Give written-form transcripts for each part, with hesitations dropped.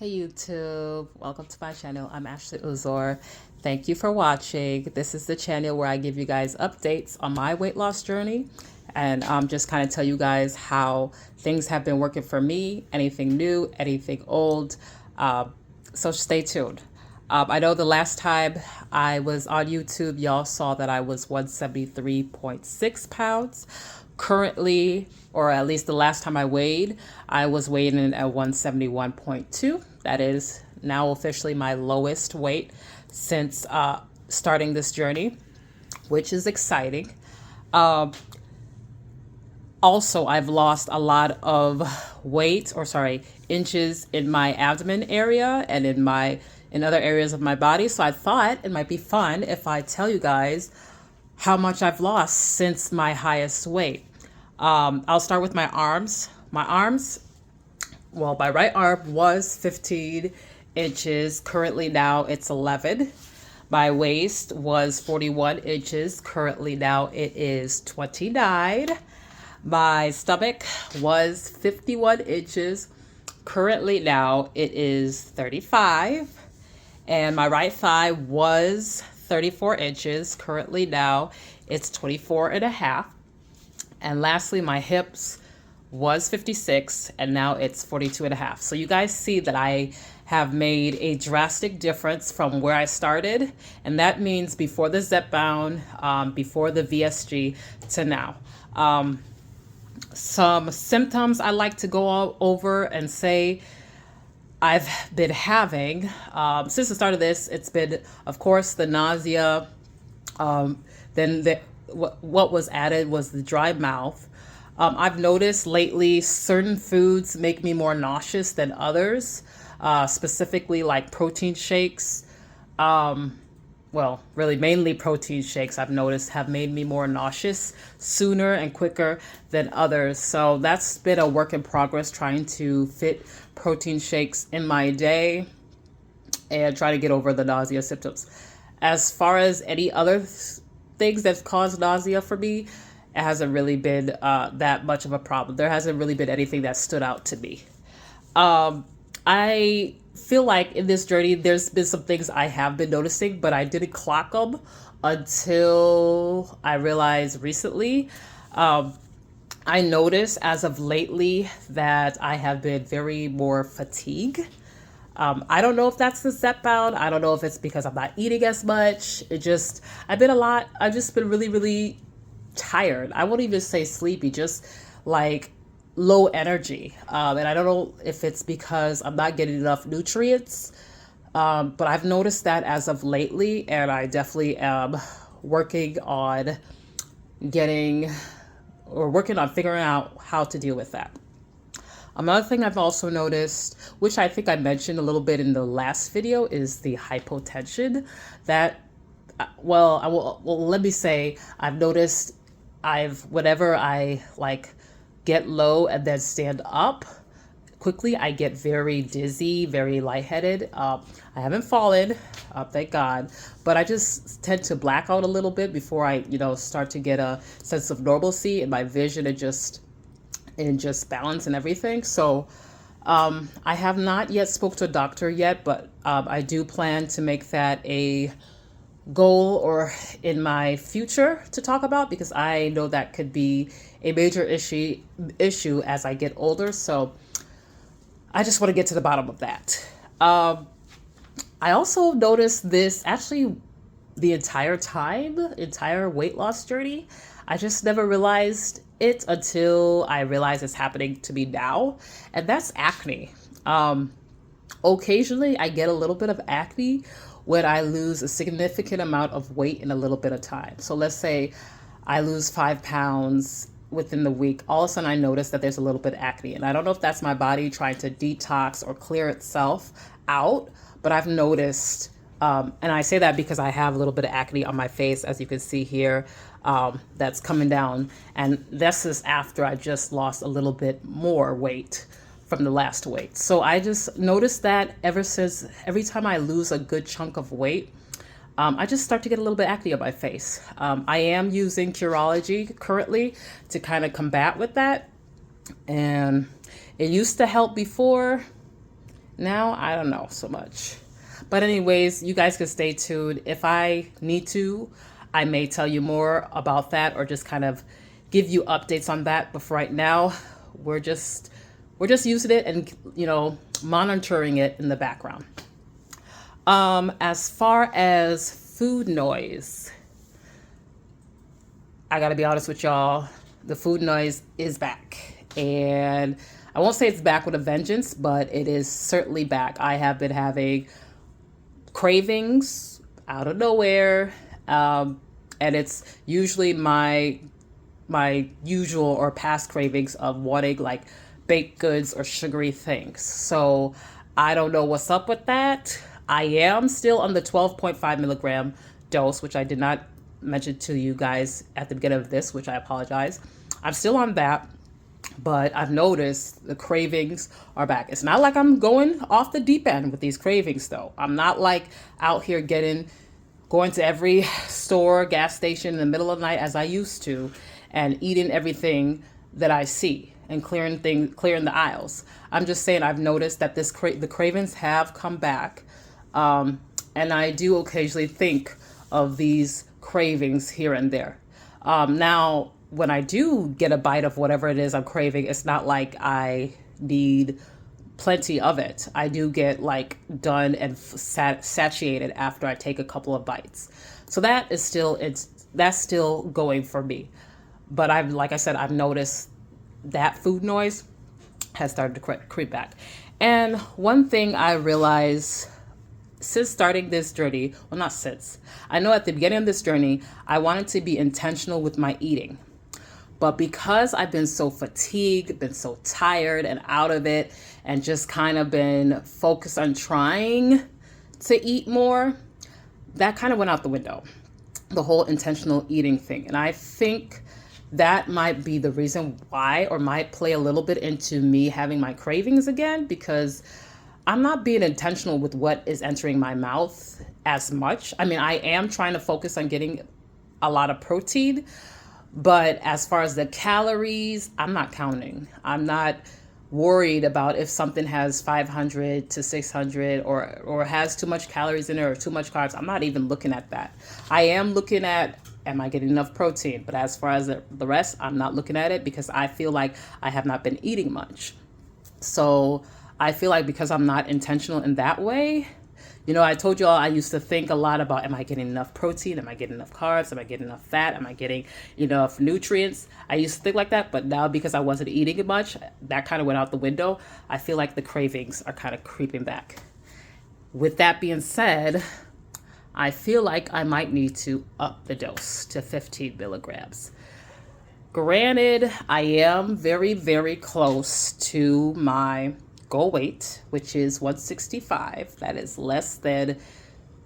Hey YouTube, welcome to my channel. I'm Ashley Uzor. Thank you for watching. This is the channel where I give you guys updates on my weight loss journey and just kind of tell you guys how things have been working for me, anything new, anything old. So stay tuned. I know the last time I was on YouTube, y'all saw that I was 173.6 pounds. Currently, or at least the last time I weighed, I was weighing in at 171.2. That is now officially my lowest weight since starting this journey, which is exciting. Also, I've lost a lot of weight, or sorry, inches in my abdomen area and in other areas of my body. So I thought it might be fun if I tell you guys how much I've lost since my highest weight. I'll start with my arms. Well, my right arm was 15 inches. Currently now it's 11. My waist was 41 inches. Currently now it is 29. My stomach was 51 inches. Currently now it is 35. And my right thigh was 34 inches. Currently now it's 24 and a half. And lastly, my hips was 56 and now it's 42 and a half. So you guys see that I have made a drastic difference from where I started. And that means before the Zepbound, before the VSG to now. Some symptoms I like to go over and say I've been having since the start of this. It's been, of course, the nausea. Then what was added was the dry mouth. I've noticed lately certain foods make me more nauseous than others, specifically like protein shakes. Well, really mainly protein shakes I've noticed have made me more nauseous sooner and quicker than others. So that's been a work in progress, trying to fit protein shakes in my day and try to get over the nausea symptoms. As far as any other things that cause nausea for me, it hasn't really been that much of a problem. There hasn't really been anything that stood out to me. I feel like in this journey, there's been some things I have been noticing, but I didn't clock them until I realized recently. I noticed as of lately that I have been very more fatigued. I don't know if that's the Zepbound. I don't know if it's because I'm not eating as much. I've just been really, really tired. I won't even say sleepy, just like low energy. And I don't know if it's because I'm not getting enough nutrients. But I've noticed that as of lately, and I definitely am working on figuring out how to deal with that. Another thing I've also noticed, which I think I mentioned a little bit in the last video, is the hypotension. Let me say, I've noticed whenever I get low and then stand up quickly, I get very dizzy, very lightheaded. I haven't fallen, thank God, but I just tend to black out a little bit before I, start to get a sense of normalcy in my vision and just balance and everything. So I have not yet spoke to a doctor yet, but I do plan to make that a goal or in my future to talk about, because I know that could be a major issue as I get older. So I just want to get to the bottom of that. I also noticed this actually the entire weight loss journey. I just never realized it until I realize it's happening to me now, and that's acne. Occasionally I get a little bit of acne when I lose a significant amount of weight in a little bit of time. So let's say I lose 5 pounds within the week. All of a sudden I notice that there's a little bit of acne, and I don't know if that's my body trying to detox or clear itself out, but I've noticed, and I say that because I have a little bit of acne on my face, as you can see here. That's coming down, and this is after I just lost a little bit more weight from the last weight. So I just noticed that every time I lose a good chunk of weight, I just start to get a little bit acne on my face. I am using Curology currently to kind of combat with that, and it used to help before. Now, I don't know so much. But anyways, you guys can stay tuned. If I need to, I may tell you more about that or just kind of give you updates on that. But for right now, we're just we're just using it and monitoring it in the background. As far as food noise, I gotta be honest with y'all, the food noise is back. And I won't say it's back with a vengeance, but it is certainly back. I have been having cravings out of nowhere. And it's usually my usual or past cravings of wanting like baked goods or sugary things. So I don't know what's up with that. I am still on the 12.5 milligram dose, which I did not mention to you guys at the beginning of this, which I apologize. I'm still on that, but I've noticed the cravings are back. It's not like I'm going off the deep end with these cravings, though. I'm not like out here going to every store, gas station in the middle of the night as I used to, and eating everything that I see and clearing the aisles. I'm just saying I've noticed that the cravings have come back, and I do occasionally think of these cravings here and there. Now, when I do get a bite of whatever it is I'm craving, it's not like I need plenty of it. I do get like done and satiated after I take a couple of bites. So that's still going for me. But like I said, I've noticed that food noise has started to creep back. And one thing I realized since starting this journey, well, not since, I know at the beginning of this journey, I wanted to be intentional with my eating. But because I've been so fatigued, been so tired and out of it, and just kind of been focused on trying to eat more, that kind of went out the window, the whole intentional eating thing. And I think that might be the reason why, or might play a little bit into me having my cravings again, because I'm not being intentional with what is entering my mouth as much. I mean, I am trying to focus on getting a lot of protein, but as far as the calories, I'm not counting. I'm not worried about if something has 500 to 600 or has too much calories in it or too much carbs. I'm not even looking at that. I am looking at, am I getting enough protein? But as far as the rest, I'm not looking at it because I feel like I have not been eating much. So I feel like because I'm not intentional in that way, I told you all I used to think a lot about, am I getting enough protein? Am I getting enough carbs? Am I getting enough fat? Am I getting enough nutrients? I used to think like that, but now because I wasn't eating much, that kind of went out the window. I feel like the cravings are kind of creeping back. With that being said, I feel like I might need to up the dose to 15 milligrams. Granted, I am very, very close to my goal weight, which is 165. That is less than,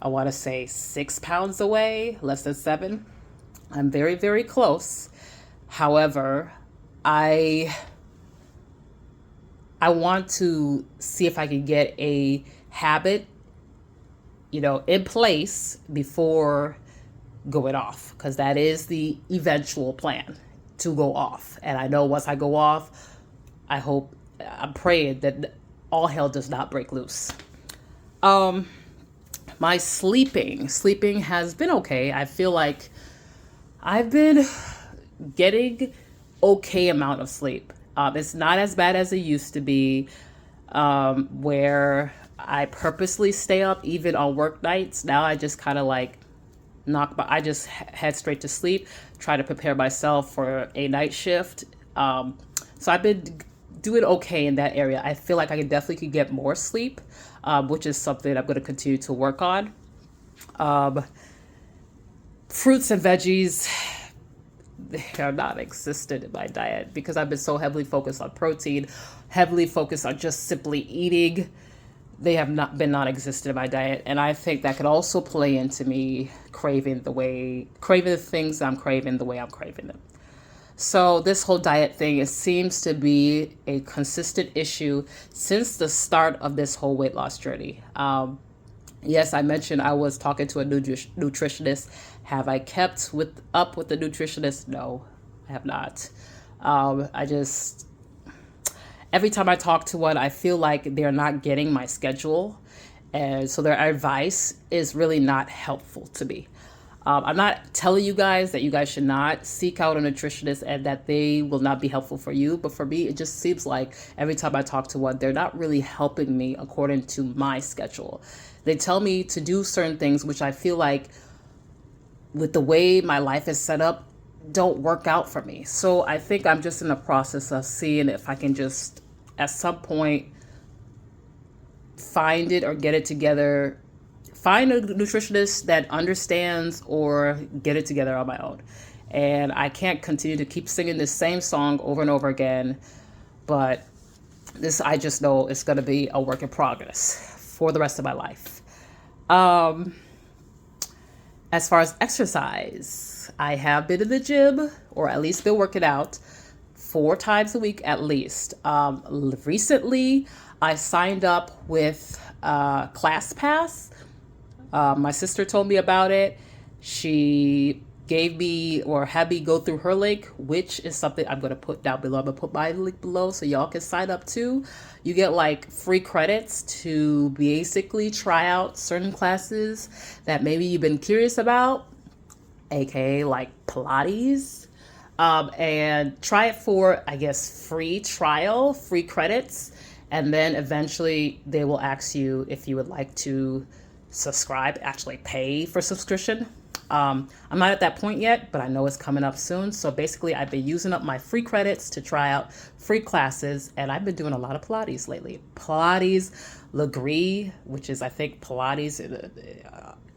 I want to say 6 pounds away, less than 7. I'm very, very close. However, I want to see if I can get a habit, in place before going off, because that is the eventual plan, to go off. And I know once I go off, I'm praying that all hell does not break loose. My sleeping has been okay. I feel like I've been getting okay amount of sleep. It's not as bad as it used to be, where I purposely stay up even on work nights. Now I just kind of like I just head straight to sleep, try to prepare myself for a night shift. So I've been doing okay in that area. I feel like I definitely could get more sleep, which is something I'm going to continue to work on. Fruits and veggies, they are not existent in my diet because I've been so heavily focused on protein, heavily focused on just simply eating. They have not been non-existent in my diet. And I think that could also play into me craving the things I'm craving the way I'm craving them. So this whole diet thing, it seems to be a consistent issue since the start of this whole weight loss journey. Yes, I mentioned I was talking to a nutritionist. Have I kept up with the nutritionist? No, I have not. every time I talk to one, I feel like they're not getting my schedule. And so their advice is really not helpful to me. I'm not telling you guys that you guys should not seek out a nutritionist and that they will not be helpful for you. But for me, it just seems like every time I talk to one, they're not really helping me according to my schedule. They tell me to do certain things, which I feel like with the way my life is set up, don't work out for me. So I think I'm just in the process of seeing if I can just, at some point, find it or get it together, find a nutritionist that understands, or get it together on my own. And I can't continue to keep singing this same song over and over again, but this, I just know it's going to be a work in progress for the rest of my life. As far as exercise, I have been in the gym, or at least been working out 4 times a week at least. Recently, I signed up with ClassPass. My sister told me about it. She gave me, or had me go through her link, which is something I'm going to put down below. I'm going to put my link below so y'all can sign up too. You get like free credits to basically try out certain classes that maybe you've been curious about, aka like Pilates. And try it for, I guess, free trial, free credits. And then eventually they will ask you if you would like to subscribe, actually pay for subscription. I'm not at that point yet, but I know it's coming up soon. So basically, I've been using up my free credits to try out free classes, and I've been doing a lot of Pilates lately. Pilates, Legree, which is, I think, Pilates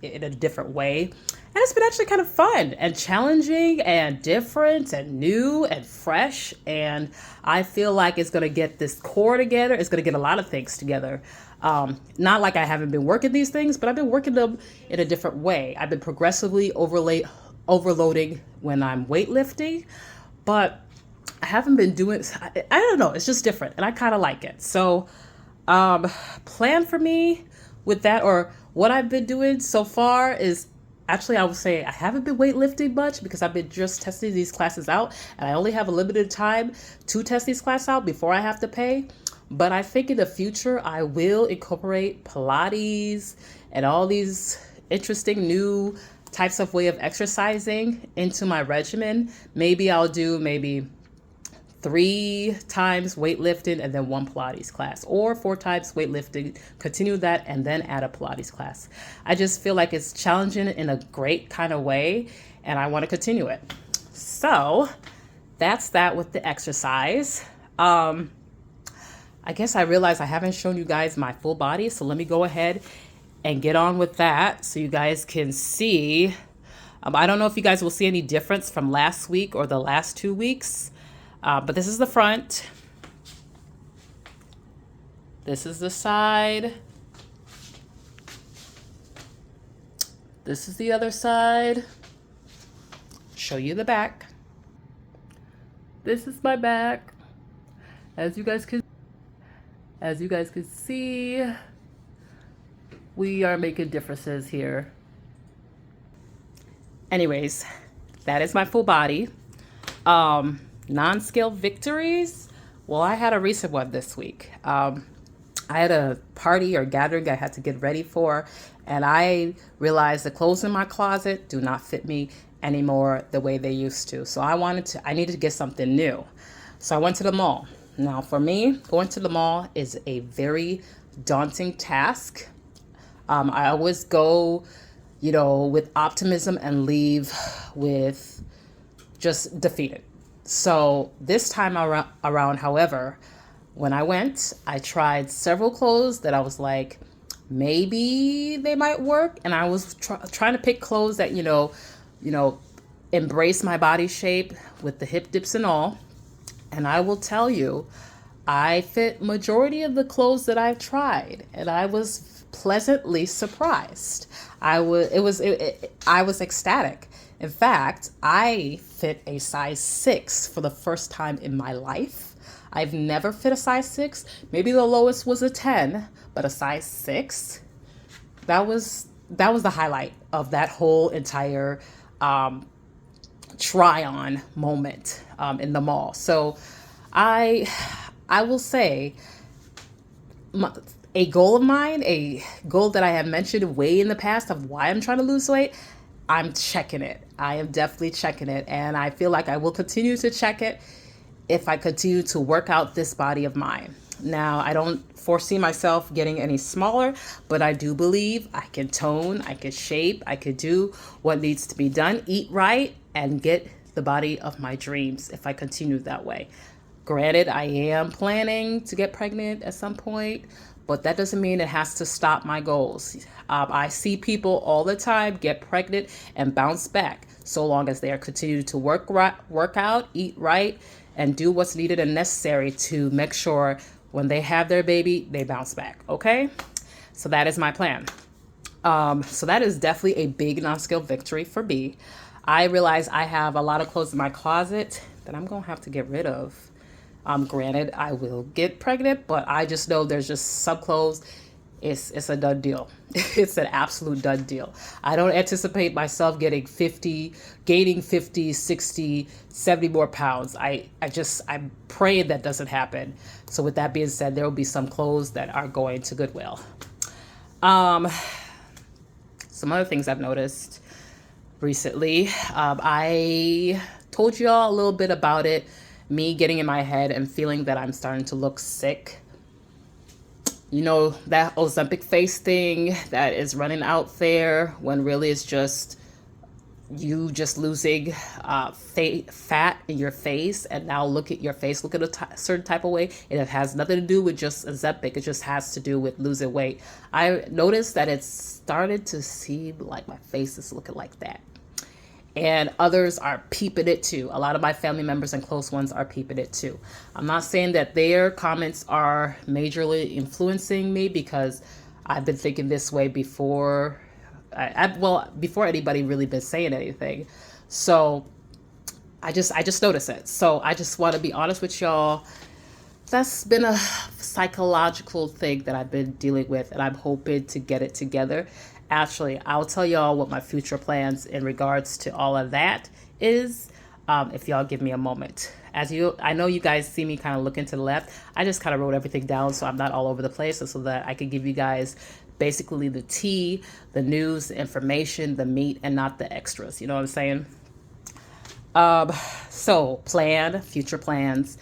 in a different way. And it's been actually kind of fun and challenging and different and new and fresh. And I feel like it's going to get this core together. It's going to get a lot of things together. Not like I haven't been working these things, but I've been working them in a different way. I've been progressively overloading when I'm weightlifting, but I haven't been doing, I don't know, it's just different and I kind of like it. So, plan for me with that, or what I've been doing so far is, actually, I would say I haven't been weightlifting much because I've been just testing these classes out, and I only have a limited time to test these classes out before I have to pay. But I think in the future, I will incorporate Pilates and all these interesting new types of way of exercising into my regimen. Maybe I'll do 3 times weightlifting and then 1 Pilates class, or 4 times weightlifting, continue that, and then add a Pilates class. I just feel like it's challenging in a great kind of way, and I want to continue it. So that's that with the exercise. I guess I realized I haven't shown you guys my full body, so let me go ahead and get on with that so you guys can see. I don't know if you guys will see any difference from last week or the last 2 weeks. But this is the front. This is the side. This is the other side. Show you the back. This is my back. As you guys can see, we are making differences here. Anyways, that is my full body. Non-scale victories. Well, I had a recent one this week. I had a party or gathering I had to get ready for, and I realized the clothes in my closet do not fit me anymore the way they used to. So I needed to get something new. So I went to the mall. Now, for me, going to the mall is a very daunting task. I always go, with optimism and leave with just defeated. So this time around, however, when I went, I tried several clothes that I was like, maybe they might work. And I was trying to pick clothes that, embrace my body shape with the hip dips and all. And I will tell you, I fit majority of the clothes that I've tried, and I was pleasantly surprised. I was ecstatic. In fact, I fit a size 6 for the first time in my life. I've never fit a size 6. Maybe the lowest was a 10, but a size 6, that was the highlight of that whole entire try on moment in the mall. So I I will say, my, a goal of mine, a goal that I have mentioned way in the past of why I'm trying to lose weight, I'm checking it. I am definitely checking it. And I feel like I will continue to check it if I continue to work out this body of mine. Now, I don't foresee myself getting any smaller, but I do believe I can tone, I can shape, I could do what needs to be done, eat right, and get the body of my dreams if I continue that way. Granted, I am planning to get pregnant at some point, but that doesn't mean it has to stop my goals. I see people all the time get pregnant and bounce back, so long as they are continuing to work out, eat right, and do what's needed and necessary to make sure when they have their baby, they bounce back. Okay, so that is my plan. So that is definitely a big non-scale victory for me. I realize I have a lot of clothes in my closet that I'm gonna have to get rid of. Granted, I will get pregnant, but I just know there's just some clothes. It's a done deal. It's an absolute done deal. I don't anticipate myself gaining 50, 60, 70 more pounds. I'm praying that doesn't happen. So with that being said, there will be some clothes that are going to Goodwill. Some other things I've noticed recently. I told you all a little bit about it. Me getting in my head and feeling that I'm starting to look sick. You know, that Ozempic face thing that is running out there when really it's just you just losing fat in your face. And now look at your face, look at a certain type of way. And it has nothing to do with just Ozempic. It just has to do with losing weight. I noticed that it's started to seem like my face is looking like that. And others are peeping it too. A lot of my family members and close ones are peeping it too. I'm not saying that their comments are majorly influencing me, because I've been thinking this way before. Before anybody really been saying anything. So I just noticed it. So I just want to be honest with y'all. That's been a psychological thing that I've been dealing with, and I'm hoping to get it together. Actually, I'll tell y'all what my future plans in regards to all of that is, if y'all give me a moment. I know you guys see me kind of looking to the left. I just kind of wrote everything down so I'm not all over the place, so that I could give you guys basically the tea, the news, the information, the meat, and not the extras. You know what I'm saying? So future plans.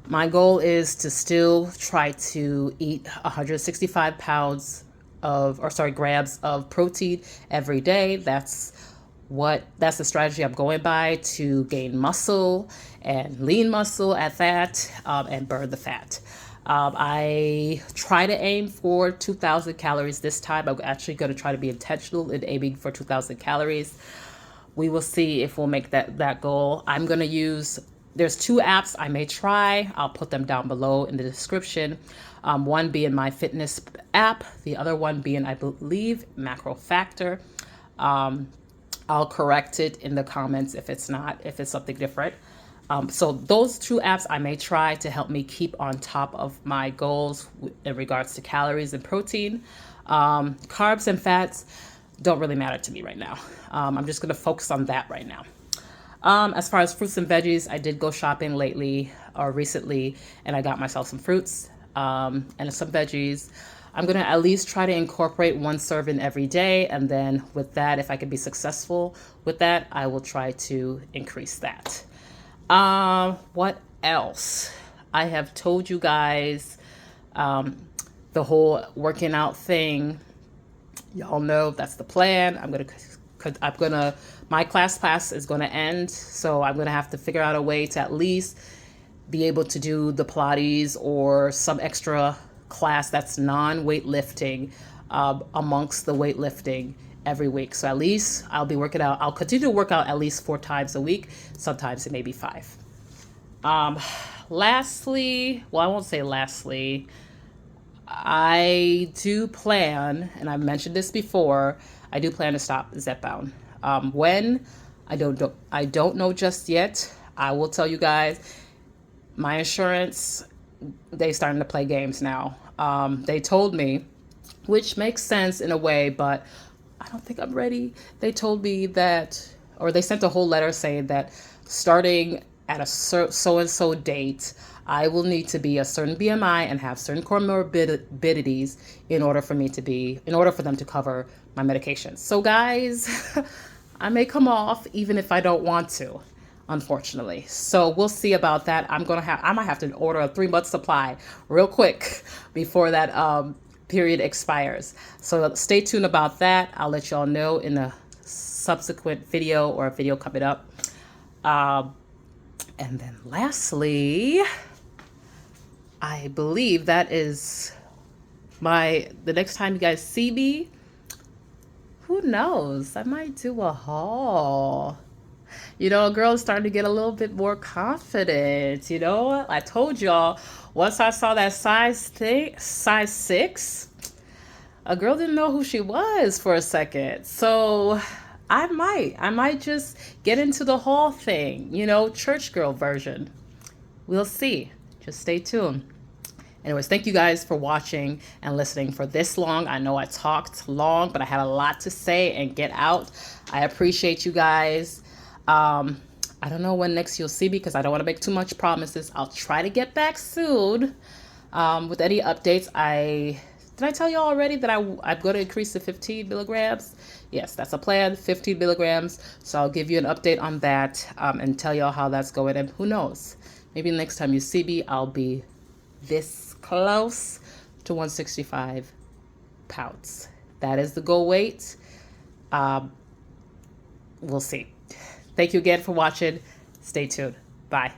My goal is to still try to eat 165 grams of protein every day. That's the strategy I'm going by to gain muscle and lean muscle at that, and burn the fat. I try to aim for 2,000 calories this time. I'm actually going to try to be intentional in aiming for 2,000 calories. We will see if we'll make that goal. I'm going to use, there's 2 apps I may try. I'll put them down below in the description. One being my fitness app, the other one being, I believe, Macro Factor. I'll correct it in the comments if it's something different. So those 2 apps I may try to help me keep on top of my goals in regards to calories and protein. Carbs and fats don't really matter to me right now. I'm just going to focus on that right now. As far as fruits and veggies, I did go shopping recently, and I got myself some fruits and some veggies. I'm going to at least try to incorporate 1 serving every day. And then with that, if I can be successful with that, I will try to increase that. What else? I have told you guys the whole working out thing. Y'all know that's the plan. My class is gonna end, so I'm gonna have to figure out a way to at least be able to do the Pilates or some extra class that's non-weightlifting amongst the weightlifting every week. So at least I'll be working out. I'll continue to work out at least 4 times a week. Sometimes it may be 5. Lastly, I won't say lastly, I do plan, and I've mentioned this before, I do plan to stop Zepbound. When? I don't know just yet. I will tell you guys, my insurance, they starting to play games now. They told me, which makes sense in a way, but I don't think I'm ready. They told me that, or they sent a whole letter saying that starting at a so-and-so date, I will need to be a certain BMI and have certain comorbidities in order for them to cover my medications. So guys, I may come off even if I don't want to, unfortunately. So we'll see about that. I might have to order a 3-month supply real quick before that period expires. So stay tuned about that. I'll let y'all know in a subsequent video or a video coming up. And then lastly, I believe that is the next time you guys see me, who knows? I might do a haul. You know, a girl is starting to get a little bit more confident. You know, I told y'all, once I saw that size 6, a girl didn't know who she was for a second. So I might just get into the haul thing, you know, church girl version. We'll see. Just stay tuned. Anyways, thank you guys for watching and listening for this long. I know I talked long, but I had a lot to say and get out. I appreciate you guys. I don't know when next you'll see me because I don't want to make too much promises. I'll try to get back soon with any updates. Did I tell you already that I'm going to increase to 15 milligrams? Yes, that's a plan, 15 milligrams. So I'll give you an update on that and tell y'all how that's going. And who knows, maybe next time you see me, I'll be this close to 165 pounds. That is the goal weight. We'll see. Thank you again for watching. Stay tuned. Bye.